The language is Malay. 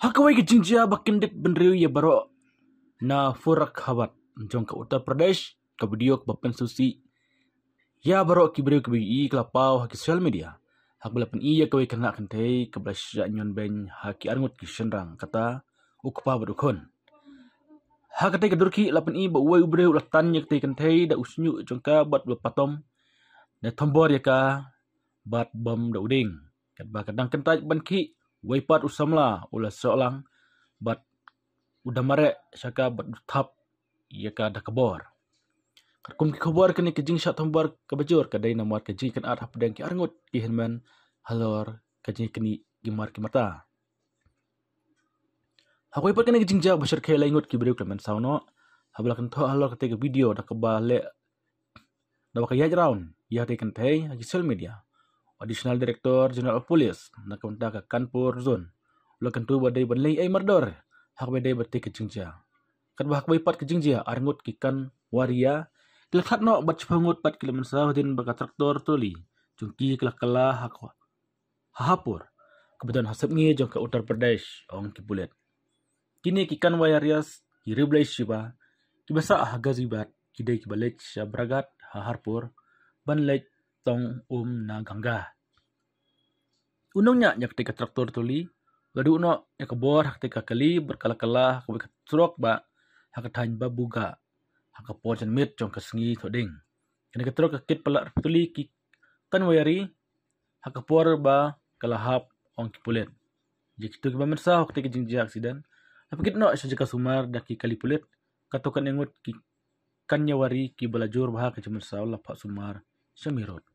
Hakawai ke jingjia bakindit benriu ya baro na furak hawat jong ke Uttar Pradesh ke video ke bapen susi ya baro ki beriu ke bi kelapau haki social media hak belapen iya kawai kena kentai ke belasya nyon ben haki arngut ki shenrang kata ukpa badukon hak kentai ke durki lapen i ba uai ubreu latan yak tai kentai da usnyu jong ka bat bepatom na tombor ya ka bat bom da uding kat ba kadang kentai ban ki waipat usamla ula seolang bat udah mare syaka bat thap ya ka da kabor kum ki kabor kini kejing shat tombor ka bajur ka dai namar kejing kan arah pedang ki arngut ki henman halor kejing kini gimar ki mata hakoi pat kini kejing ja basir khe laingut ki breu klemen sauno habla kan tho halor ka video da ka bale da ka yaj round ya te kan thai social media Additional Director General of Police na kaunta ka Kanpur Zone lakan tu badai banlei ai mardor hak badai batik kejingja kat bah hak pat kejingja arngut kikan waria kelakhat no bat chpangut pat kilometer sahdin baka traktor tuli jungki kelakala hak hapur kebetulan hasab ngi jong ka Uttar Pradesh ong ki bulet kini kikan warias hiriblai shiba kibasa hagazibat kidai kibalech bragat harpur banlech tong na gangga unongnya nyak tika traktor tuli gadu no yak bor hak tika kali berkala-kala ka truk ba hak thain ba buga hak pochen mit jong kasngi thoding kini ka truk kit pala tuli ki kan wayari hak por ba kalahap ong kipulet jikitu ki bamersa hak tika jingja aksiden apikit no sajaka sumar daki kali pulet katokan engut ki kanyawari ki balajur bah ka jemersa la pak sumar Shamirot